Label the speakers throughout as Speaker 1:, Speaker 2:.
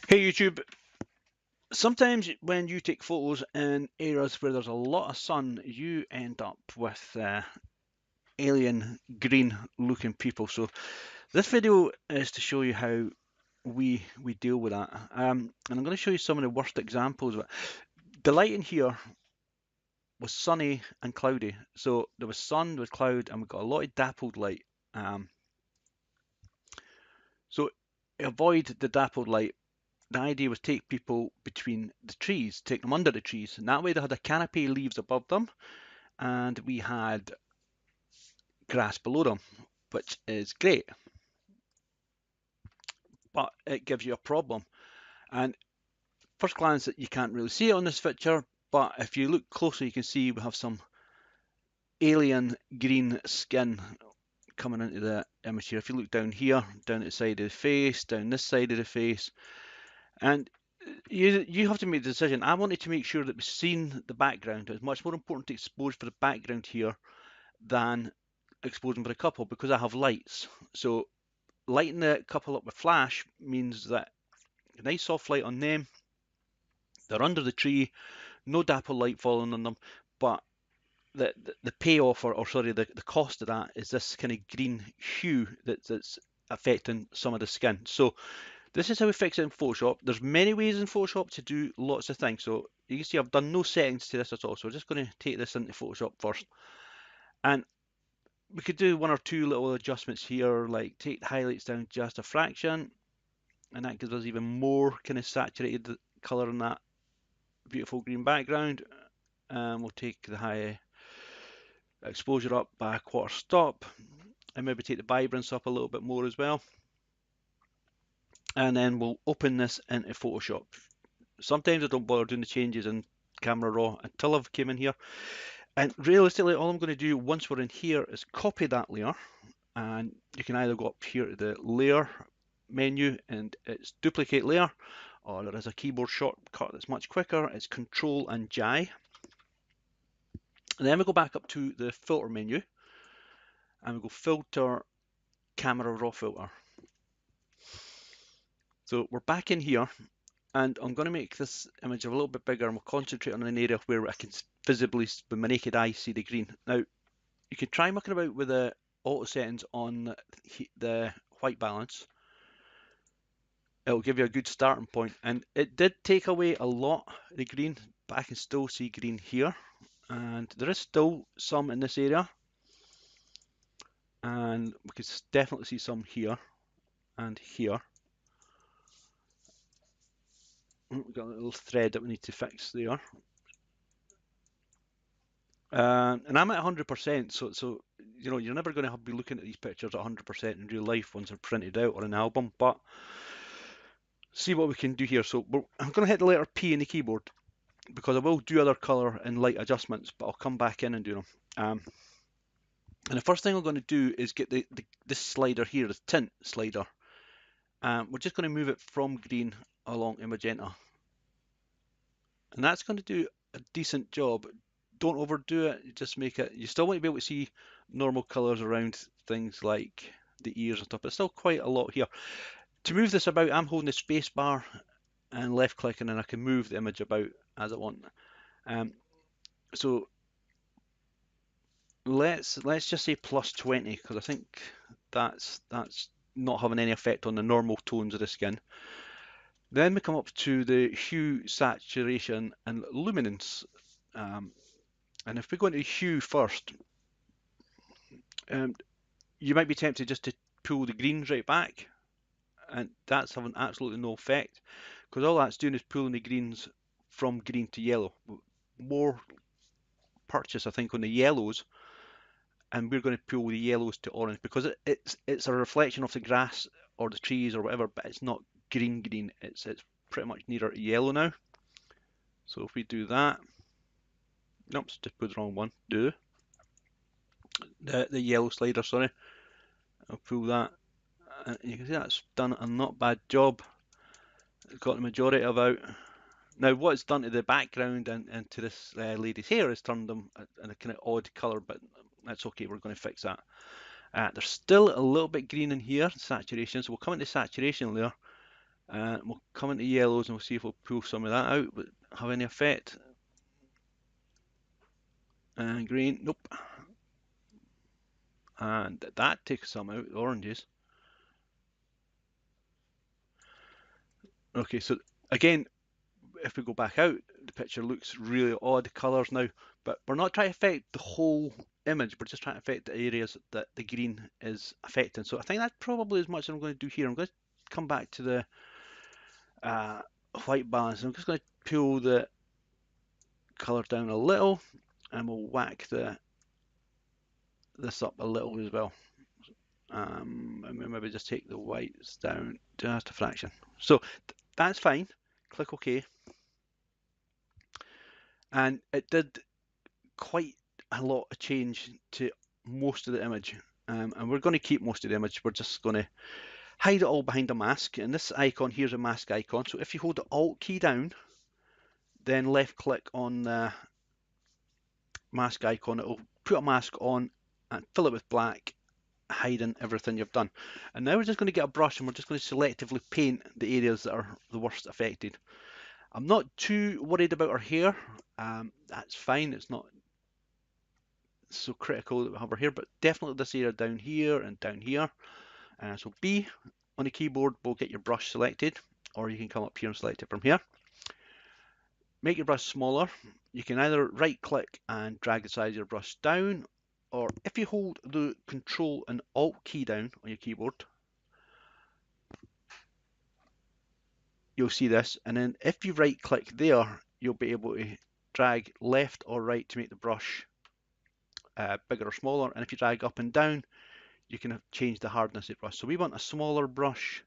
Speaker 1: Hey YouTube, sometimes when you take photos in areas where there's a lot of sun, you end up with alien green looking people. So this video is to show you how we deal with that. And I'm going to show you some of the worst examples of it. The lighting here was sunny and cloudy. So there was sun, there was cloud, and we got a lot of dappled light. Um, so avoid the dappled light. The idea was take people between the trees, take them under the trees, and that way they had a canopy of leaves above them, and we had grass below them, which is great, but it gives you a problem. And first glance, you can't really see it on this picture, but if you look closer, you can see we have some alien green skin coming into the image here. If you look down here, down at the side of the face, down this side of the face, and you have to make the decision. I wanted to make sure that we've seen the background. It's much more important to expose for the background here than exposing for the couple because I have lights. So lighting the couple up with flash means that a nice soft light on them. They're under the tree, no dapple light falling on them, but the payoff or sorry the cost of that is this kind of green hue that's affecting some of the skin. So this is how we fix it in Photoshop. There's many ways in Photoshop to do lots of things. So you can see I've done no settings to this at all. So we're just going to take this into Photoshop first. And we could do one or two little adjustments here, like take the highlights down just a fraction. And that gives us even more kind of saturated colour in that beautiful green background. And we'll take the high exposure up by a quarter stop. And maybe take the vibrance up a little bit more as well. And then we'll open this into Photoshop. Sometimes I don't bother doing the changes in Camera Raw until I've came in here. And realistically, all I'm going to do once we're in here is copy that layer. And you can either go up here to the layer menu and it's duplicate layer, or there is a keyboard shortcut that's much quicker. It's Control and J. And then we go back up to the filter menu and we go filter, camera raw filter. So we're back in here and I'm going to make this image a little bit bigger and we'll concentrate on an area where I can visibly, with my naked eye, see the green. Now, you can try mucking about with the auto settings on the white balance. It'll give you a good starting point. And it did take away a lot of the green, but I can still see green here. And there is still some in this area. And we can definitely see some here and here. We've got a little thread that we need to fix there. And I'm at 100%, so you know you're never going to be looking at these pictures at 100% in real life once they're printed out or an album. But see what we can do here. So I'm going to hit the letter P in the keyboard because I will do other color and light adjustments, but I'll come back in and do them. And the first thing I'm going to do is get this slider here, the tint slider. We're just going to move it from green along to magenta. And that's going to do a decent job. Don't overdo it, just make it, you still want to be able to see normal colors around things like the ears and stuff, but still quite a lot here. To move this about, I'm holding the space bar and left clicking and I can move the image about as I want. So let's just say plus 20 because I think that's not having any effect on the normal tones of the skin. Then we come up to the hue, saturation, and luminance. And if we go into hue first, you might be tempted just to pull the greens right back, and that's having absolutely no effect because all that's doing is pulling the greens from green to yellow. More purchase, I think, on the yellows, and we're going to pull the yellows to orange because it's a reflection of the grass or the trees or whatever, but it's not green. It's pretty much nearer to yellow now. So if we do that, nope, just put the wrong one. Do the yellow slider, sorry. I'll pull that, and you can see that's done a not bad job. It's got the majority of out. Now what it's done to the background and to this lady's hair is turned them in a kind of odd colour, but that's okay, we're going to fix that. There's still a little bit green in here, saturation, so we'll come into saturation layer And we'll come into yellows and we'll see if we'll pull some of that out, but have any effect. And green, nope. And that takes some out, the oranges. Okay, so again, if we go back out, the picture looks really odd colours now, but we're not trying to affect the whole image, we're just trying to affect the areas that the green is affecting. So I think that's probably as much as I'm going to do here. I'm going to come back to the white balance. I'm just going to pull the colour down a little, and we'll whack this up a little as well. And maybe just take the whites down just a fraction. So that's fine. Click OK. And it did quite a lot of change to most of the image. And we're going to keep most of the image. We're just going to hide it all behind a mask. And this icon here is a mask icon. So if you hold the Alt key down, then left click on the mask icon, it'll put a mask on and fill it with black, hiding everything you've done. And now we're just going to get a brush and we're just going to selectively paint the areas that are the worst affected. I'm not too worried about our hair. That's fine. It's not so critical that we have our hair, but definitely this area down here and down here. So B on the keyboard will get your brush selected, or you can come up here and select it from here. Make your brush smaller. You can either right click and drag the size of your brush down, or if you hold the Control and Alt key down on your keyboard, you'll see this. And then if you right click there, you'll be able to drag left or right to make the brush bigger or smaller. And if you drag up and down, you can change the hardness of the brush. So we want a smaller brush,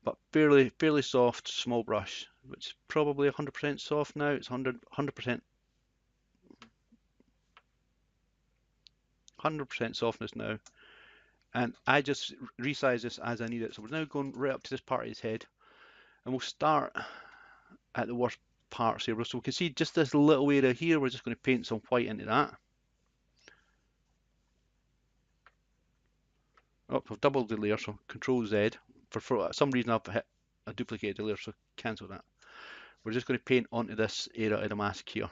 Speaker 1: but fairly soft, small brush, which is probably 100% soft now. It's 100% softness now. And I just resize this as I need it. So we're now going right up to this part of his head, and we'll start at the worst parts here. So we can see just this little area here. We're just going to paint some white into that. Oh, I've doubled the layer, so Control Z. For some reason I've hit a duplicated layer, so cancel that. We're just going to paint onto this area of the mask here.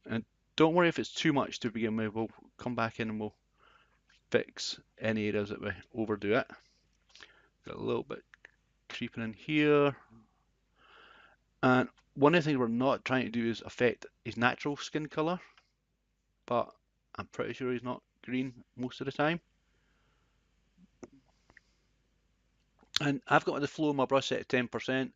Speaker 1: And don't worry if it's too much to begin with. We'll come back in and we'll fix any areas that we overdo it. Got a little bit creeping in here. And one of the things we're not trying to do is affect his natural skin color, but I'm pretty sure he's not green most of the time. And I've got the flow of my brush set at 10%.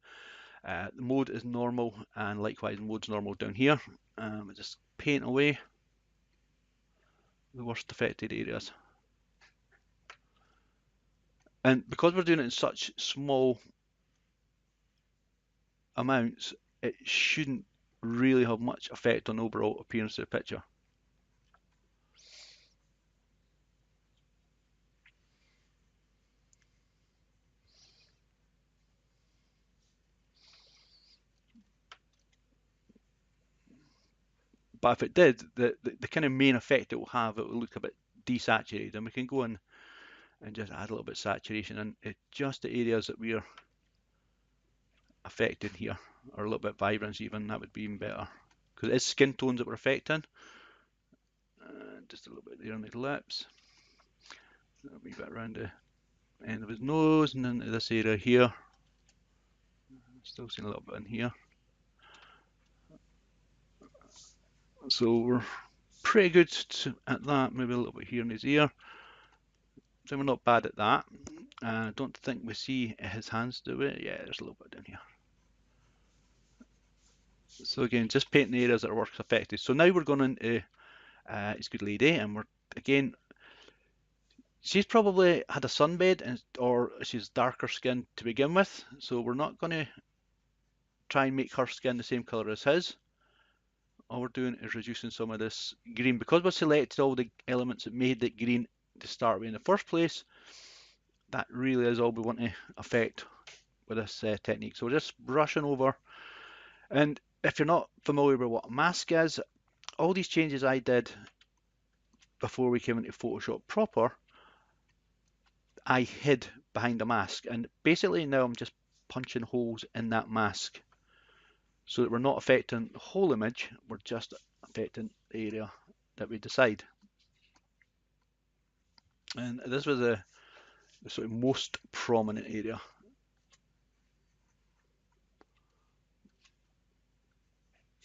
Speaker 1: The mode is normal, and likewise mode's normal down here. I just paint away the worst affected areas. And because we're doing it in such small amounts, it shouldn't really have much effect on the overall appearance of the picture. But if it did, the kind of main effect it will have, it will look a bit desaturated, and we can go in and just add a little bit of saturation in just the areas that we are affecting here, or a little bit vibrance even. That would be even better, because it is skin tones that we're affecting. Just a little bit there on the lips, a wee bit around the end of his nose, and into this area here. Still seeing a little bit in here. So we're pretty good at that. Maybe a little bit here in his ear. So we're not bad at that. I don't think we see his hands do it. Yeah, there's a little bit in here. So again, just painting the areas that are worst affected. So now we're going into his good lady, and we're again, she's probably had a sunbed, or she's darker skin to begin with. So we're not going to try and make her skin the same color as his. All we're doing is reducing some of this green, because we've selected all the elements that made it green to start with in the first place. That really is all we want to affect with this technique. So we're just brushing over. And if you're not familiar with what a mask is, all these changes I did before we came into Photoshop proper, eye hid behind a mask. And basically now I'm just punching holes in that mask so that we're not affecting the whole image, we're just affecting the area that we decide. And this was the sort of most prominent area.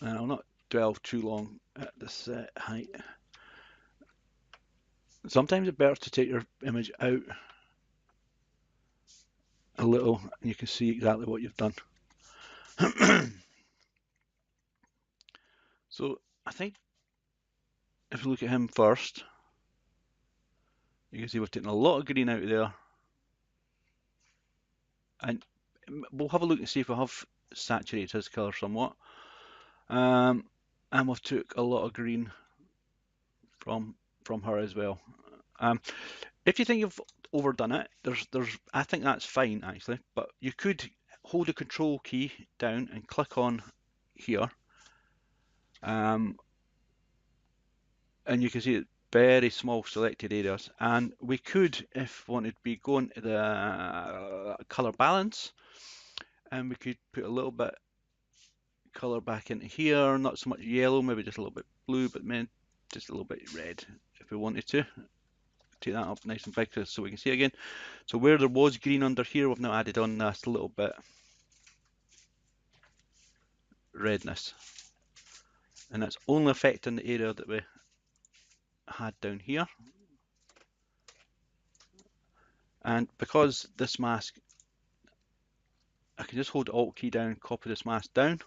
Speaker 1: And I'll not dwell too long at this height. Sometimes it's better to take your image out a little and you can see exactly what you've done. So I think if you look at him first, you can see we've taken a lot of green out of there. And we'll have a look and see if we have saturated his colour somewhat. And we've took a lot of green from her as well. If you think you've overdone it, I think that's fine actually, but you could hold the control key down and click on here, and you can see it very small selected areas, and we could, if wanted, be going to the color balance, and we could put a little bit color back into here, not so much yellow, maybe just a little bit blue, but then just a little bit red if we wanted to. Take that up nice and big so we can see it again. So where there was green under here, we've now added on this little bit redness, and that's only affecting the area that we had down here. And because this mask, I can just hold the Alt key down, copy this mask down,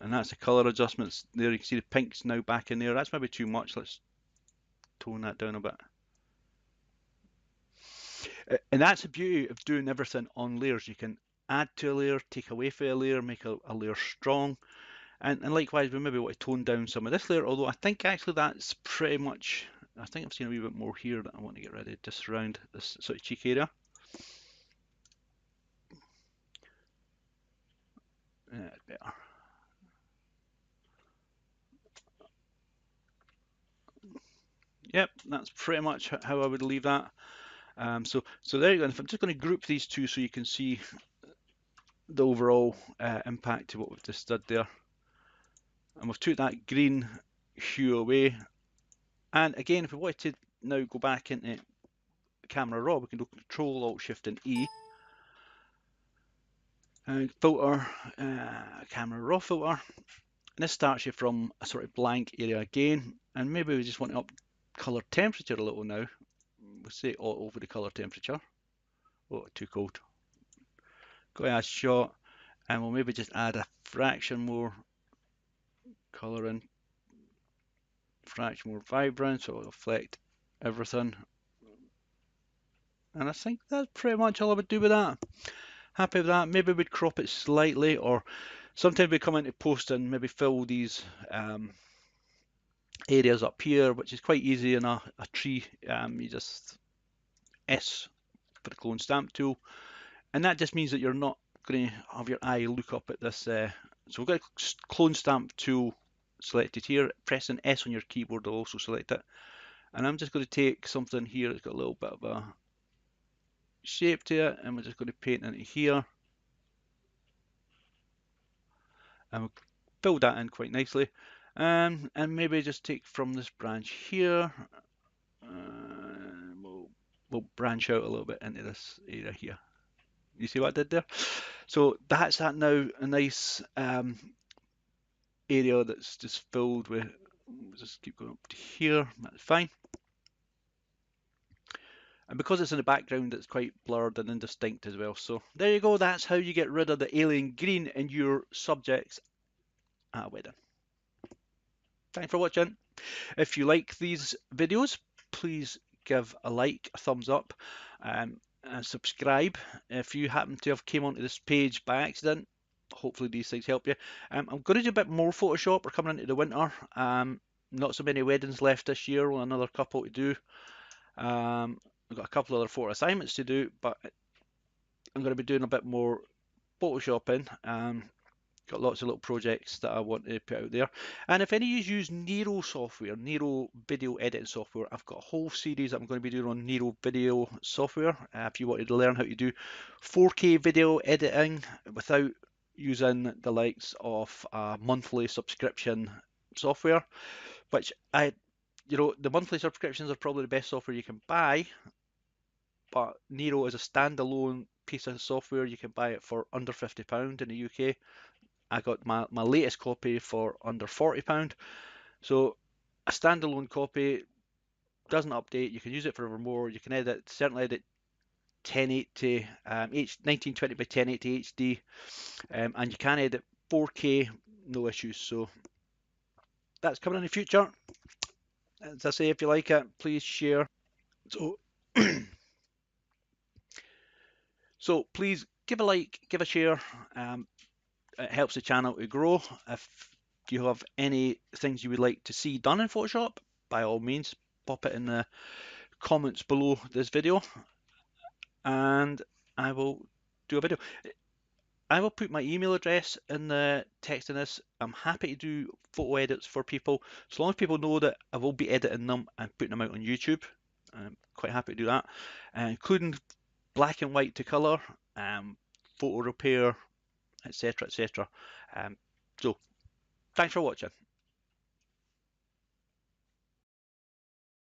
Speaker 1: and that's the color adjustments there. You can see the pink's now back in there. That's maybe too much. Let's tone that down a bit. And that's the beauty of doing everything on layers. You can add to a layer, take away from a layer, make a layer strong. And likewise, we maybe want to tone down some of this layer, although I think actually that's pretty much, I think I've seen a wee bit more here that I want to get rid of just around this sort of cheek area. Better. Yep, that's pretty much how I would leave that. So there you go. And if I'm just going to group these two so you can see the overall impact of what we've just did there. And we've took that green hue away. And again, if we wanted to now go back into camera raw, we can do Control Alt Shift and E. And filter, camera raw filter. And this starts you from a sort of blank area again. And maybe we just want to up color temperature a little now. We'll say all over the color temperature. Oh, too cold. Go ahead, shot, and we'll maybe just add a fraction more color in, fraction more vibrant, so it'll reflect everything. And I think that's pretty much all I would do with that. Happy with that. Maybe we'd crop it slightly, or sometimes we come into post and maybe fill these areas up here, which is quite easy in a tree. You just S for the clone stamp tool, and that just means that you're not going to have your eye look up at this. So we've got a clone stamp tool selected here. Pressing S on your keyboard will also select it. And I'm just going to take something here that's got a little bit of a shape to it, and we're just going to paint into here. And we'll fill that in quite nicely. And maybe just take from this branch here. We'll branch out a little bit into this area here. You see what I did there? So that's that now, a nice area that's just filled with, just keep going up to here, that's fine. And because it's in the background, it's quite blurred and indistinct as well. So there you go, that's how you get rid of the alien green in your subjects at a wedding. Thanks for watching. If you like these videos, please give a like, a thumbs up, and subscribe. If you happen to have came onto this page by accident, hopefully these things help you. I'm going to do a bit more Photoshop. We're coming into the winter. Not so many weddings left this year, only another couple to do. I've got a couple other photo assignments to do, but I'm going to be doing a bit more Photoshopping. got lots of little projects that I want to put out there. And if any of you use Nero software, Nero video editing software, I've got a whole series I'm going to be doing on Nero video software. If you wanted to learn how to do 4K video editing without using the likes of a monthly subscription software, which the monthly subscriptions are probably the best software you can buy, but Nero is a standalone piece of software. You can buy it for under £50 in the UK. I got my latest copy for under £40. So a standalone copy doesn't update. You can use it forevermore. You can certainly edit 1080, 1920 by 1080 HD, and you can edit 4K, no issues. So that's coming in the future. As I say, if you like it, please share. So, so please give a like, give a share. It helps the channel to grow. If you have any things you would like to see done in Photoshop, by all means, pop it in the comments below this video and I will do a video. I will put my email address in the text in this. I'm happy to do photo edits for people, as long as people know that I will be editing them and putting them out on YouTube. I'm quite happy to do that, including black and white to colour, photo repair, etc. etc. So thanks for watching.